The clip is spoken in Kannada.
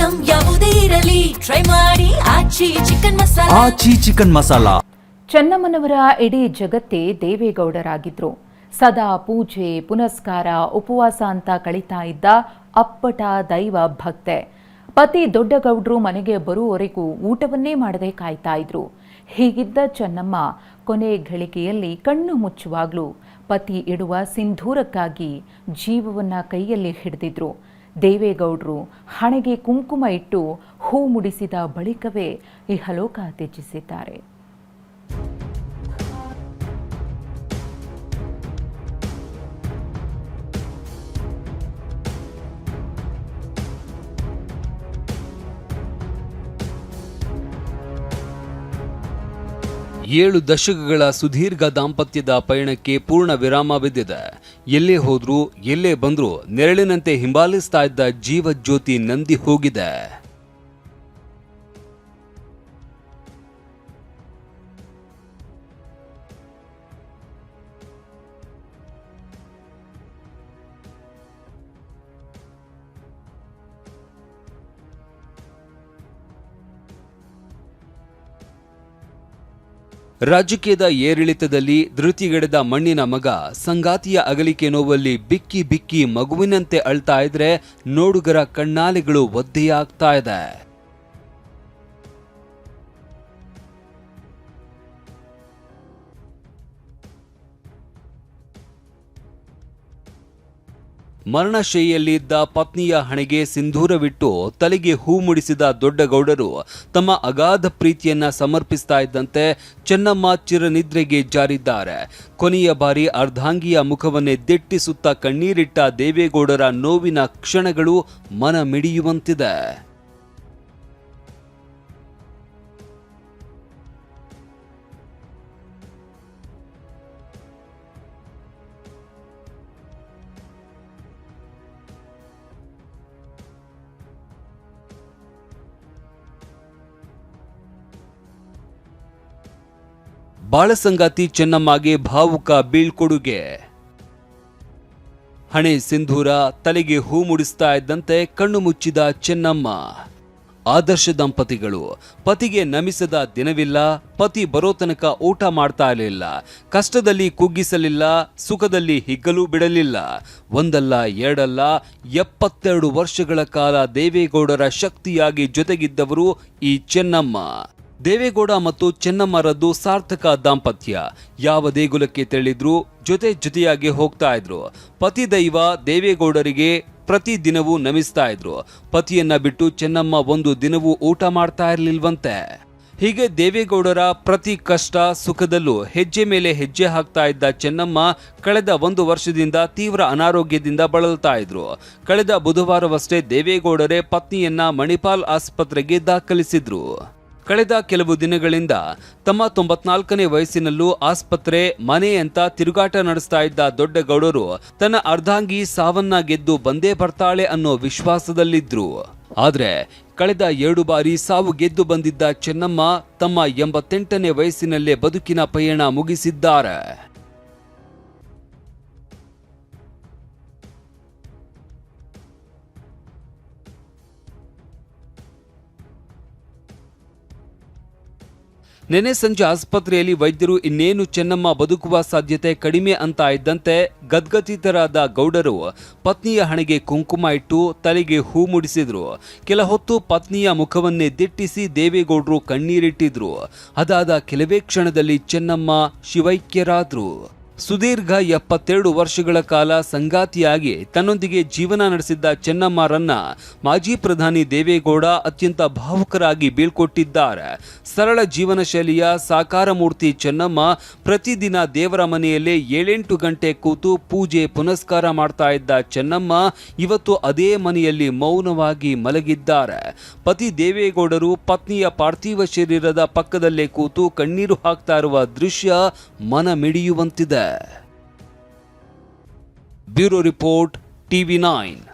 ಐಟಂ ಯಾವುದೇ ಇರಲಿ ಟ್ರೈ ಮಾಡಿ ಆಚಿ ಚಿಕನ್ ಮಸಾಲಾ. ಚೆನ್ನಮ್ಮನವರ ಇಡೀ ಜಗತ್ತೇ ದೇವೇಗೌಡರಾಗಿದ್ರು. ಸದಾ ಪೂಜೆ ಪುನಸ್ಕಾರ ಉಪವಾಸ ಅಂತ ಕಳೀತಾ ಇದ್ದ ಅಪ್ಪಟ ದೈವ ಭಕ್ತೆ. ಪತಿ ದೊಡ್ಡಗೌಡ್ರು ಮನೆಗೆ ಬರುವವರೆಗೂ ಊಟವನ್ನೇ ಮಾಡದೆ ಕಾಯ್ತಾ ಇದ್ರು. ಹೀಗಿದ್ದ ಚೆನ್ನಮ್ಮ ಕೊನೆ ಘಳಿಗೆಯಲ್ಲಿ ಕಣ್ಣು ಮುಚ್ಚುವಾಗ್ಲೂ ಪತಿ ಇಡುವ ಸಿಂಧೂರಕ್ಕಾಗಿ ಜೀವವನ್ನ ಕೈಯಲ್ಲಿ ಹಿಡಿದಿದ್ರು. ದೇವೇಗೌಡರು ಹಣೆಗೆ ಕುಂಕುಮ ಇಟ್ಟು ಹೂ ಮುಡಿಸಿದ ಬಳಿಕವೇ ಇಹಲೋಕ ತ್ಯಜಿಸಿದ್ದಾರೆ. ಏಳು ದಶಕಗಳ ಸುದೀರ್ಘ ದಾಂಪತ್ಯದ ಪಯಣಕ್ಕೆ ಪೂರ್ಣ ವಿರಾಮ ಬಿದ್ದಿದೆ. ಎಲ್ಲೇ ಹೋದ್ರೂ ಎಲ್ಲೇ ಬಂದ್ರೂ ನೆರಳಿನಂತೆ ಹಿಂಬಾಲಿಸ್ತಾ ಇದ್ದ ಜೀವಜ್ಯೋತಿ ನಂದಿ ಹೋಗಿದೆ. ರಾಜಕೀಯದ ಏರಿಳಿತದಲ್ಲಿ ಧೃತಿಗೆಡದ ಮಣ್ಣಿನ ಮಗ ಸಂಗಾತಿಯ ಅಗಲಿಕೆ ನೋವಲ್ಲಿ ಬಿಕ್ಕಿ ಬಿಕ್ಕಿ ಮಗುವಿನಂತೆ ಅಳ್ತಾ ಇದ್ರೆ ನೋಡುಗರ ಕಣ್ಣಾಲೆಗಳು ಒದ್ದೆಯಾಗ್ತಾ ಇದೆ. ಮರಣಶೈಲಿಯಲ್ಲಿದ್ದ ಪತ್ನಿಯ ಹಣೆಗೆ ಸಿಂಧೂರವಿಟ್ಟು ತಲೆಗೆ ಹೂ ಮುಡಿಸಿದ ದೊಡ್ಡಗೌಡರು ತಮ್ಮ ಅಗಾಧ ಪ್ರೀತಿಯನ್ನ ಸಮರ್ಪಿಸ್ತಾ ಇದ್ದಂತೆ ಚೆನ್ನಮ್ಮ ಚಿರನಿದ್ರೆಗೆ ಜಾರಿದ್ದಾರೆ. ಕೊನೆಯ ಬಾರಿ ಅರ್ಧಾಂಗಿಯ ಮುಖವನ್ನೇ ದಿಟ್ಟಿಸುತ್ತಾ ಕಣ್ಣೀರಿಟ್ಟ ದೇವೇಗೌಡರ ನೋವಿನ ಕ್ಷಣಗಳು ಮನ ಮಿಡಿಯುವಂತಿದೆ. ಬಾಳಸಂಗಾತಿ ಚೆನ್ನಮ್ಮಗೆ ಭಾವುಕ ಬೀಳ್ಕೊಡುಗೆ. ಹಣೆ ಸಿಂಧೂರ, ತಲೆಗೆ ಹೂ ಮುಡಿಸ್ತಾ ಇದ್ದಂತೆ ಕಣ್ಣು ಮುಚ್ಚಿದ ಚೆನ್ನಮ್ಮ. ಆದರ್ಶ ದಂಪತಿಗಳು. ಪತಿಗೆ ನಮಿಸದ ದಿನವಿಲ್ಲ. ಪತಿ ಬರೋ ತನಕ ಊಟ ಮಾಡ್ತಾ ಇರಲಿಲ್ಲ. ಕಷ್ಟದಲ್ಲಿ ಕುಗ್ಗಿಸಲಿಲ್ಲ, ಸುಖದಲ್ಲಿ ಹಿಗ್ಗಲು ಬಿಡಲಿಲ್ಲ. ಒಂದಲ್ಲ ಎರಡಲ್ಲ 72 ವರ್ಷಗಳ ಕಾಲ ದೇವೇಗೌಡರ ಶಕ್ತಿಯಾಗಿ ಜೊತೆಗಿದ್ದವರು ಈ ಚೆನ್ನಮ್ಮ. ದೇವೇಗೌಡ ಮತ್ತು ಚೆನ್ನಮ್ಮರದ್ದು ಸಾರ್ಥಕ ದಾಂಪತ್ಯ. ಯಾವ ದೇಗುಲಕ್ಕೆ ತೆರಳಿದ್ರು ಜೊತೆಯಾಗಿ ಹೋಗ್ತಾ ಇದ್ರು. ಪತಿ ದೈವ ದೇವೇಗೌಡರಿಗೆ ಪ್ರತಿ ದಿನವೂ ನಮಿಸ್ತಾ ಇದ್ರು. ಪತಿಯನ್ನ ಬಿಟ್ಟು ಚೆನ್ನಮ್ಮ ಒಂದು ದಿನವೂ ಊಟ ಮಾಡ್ತಾ ಇರಲಿಲ್ವಂತೆ. ಹೀಗೆ ದೇವೇಗೌಡರ ಪ್ರತಿ ಕಷ್ಟ ಸುಖದಲ್ಲೂ ಹೆಜ್ಜೆ ಮೇಲೆ ಹೆಜ್ಜೆ ಹಾಕ್ತಾ ಇದ್ದ ಚೆನ್ನಮ್ಮ ಕಳೆದ 1 ವರ್ಷದಿಂದ ತೀವ್ರ ಅನಾರೋಗ್ಯದಿಂದ ಬಳಲ್ತಾ ಇದ್ರು. ಕಳೆದ ಬುಧವಾರವಷ್ಟೇ ದೇವೇಗೌಡರೇ ಪತ್ನಿಯನ್ನ ಮಣಿಪಾಲ್ ಆಸ್ಪತ್ರೆಗೆ ದಾಖಲಿಸಿದ್ರು. ಕಳೆದ ಕೆಲವು ದಿನಗಳಿಂದ ತಮ್ಮ 94ನೇ ವಯಸ್ಸಿನಲ್ಲೂ ಆಸ್ಪತ್ರೆ ಮನೆ ಅಂತ ತಿರುಗಾಟ ನಡೆಸ್ತಾ ಇದ್ದ ದೊಡ್ಡಗೌಡರು ತನ್ನ ಅರ್ಧಾಂಗಿ ಸಾವನ್ನ ಗೆದ್ದು ಬಂದೇ ಬರ್ತಾಳೆ ಅನ್ನೋ ವಿಶ್ವಾಸದಲ್ಲಿದ್ರು. ಆದ್ರೆ ಕಳೆದ 2 ಬಾರಿ ಸಾವು ಗೆದ್ದು ಬಂದಿದ್ದ ಚೆನ್ನಮ್ಮ ತಮ್ಮ 88ನೇ ವಯಸ್ಸಿನಲ್ಲೇ ಬದುಕಿನ ಪಯಣ ಮುಗಿಸಿದ್ದಾರೆ. ನೆನೆ ಸಂಜೆ ಆಸ್ಪತ್ರೆಯಲ್ಲಿ ವೈದ್ಯರು ಇನ್ನೇನು ಚೆನ್ನಮ್ಮ ಬದುಕುವ ಸಾಧ್ಯತೆ ಕಡಿಮೆ ಅಂತ ಇದ್ದಂತೆ ಗದ್ಗದಿತರಾದ ಗೌಡರು ಪತ್ನಿಯ ಹಣೆಗೆ ಕುಂಕುಮ ಇಟ್ಟು ತಲೆಗೆ ಹೂ ಮುಡಿಸಿದ್ರು. ಕೆಲ ಹೊತ್ತು ಪತ್ನಿಯ ಮುಖವನ್ನೇ ದಿಟ್ಟಿಸಿ ದೇವೇಗೌಡರು ಕಣ್ಣೀರಿಟ್ಟಿದ್ರು. ಅದಾದ ಕೆಲವೇ ಕ್ಷಣದಲ್ಲಿ ಚೆನ್ನಮ್ಮ ಶಿವೈಕ್ಯರಾದ್ರು. ಸುದೀರ್ಘ 72 ವರ್ಷಗಳ ಕಾಲ ಸಂಗಾತಿಯಾಗಿ ತನ್ನೊಂದಿಗೆ ಜೀವನ ನಡೆಸಿದ್ದ ಚೆನ್ನಮ್ಮರನ್ನ ಮಾಜಿ ಪ್ರಧಾನಿ ದೇವೇಗೌಡ ಅತ್ಯಂತ ಭಾವುಕರಾಗಿ ಬೀಳ್ಕೊಟ್ಟಿದ್ದಾರೆ. ಸರಳ ಜೀವನ ಶೈಲಿಯ ಸಾಕಾರ ಮೂರ್ತಿ ಚೆನ್ನಮ್ಮ ಪ್ರತಿದಿನ ದೇವರ ಮನೆಯಲ್ಲೇ 7-8 ಗಂಟೆ ಕೂತು ಪೂಜೆ ಪುನಸ್ಕಾರ ಮಾಡ್ತಾ ಇದ್ದ ಚೆನ್ನಮ್ಮ ಇವತ್ತು ಅದೇ ಮನೆಯಲ್ಲಿ ಮೌನವಾಗಿ ಮಲಗಿದ್ದಾರೆ. ಪತಿ ದೇವೇಗೌಡರು ಪತ್ನಿಯ ಪಾರ್ಥಿವ ಶರೀರದ ಪಕ್ಕದಲ್ಲೇ ಕೂತು ಕಣ್ಣೀರು ಹಾಕ್ತಾ ಇರುವ ದೃಶ್ಯ ಮನ ಮಿಡಿಯುವಂತಿದೆ. Bureau report, TV9.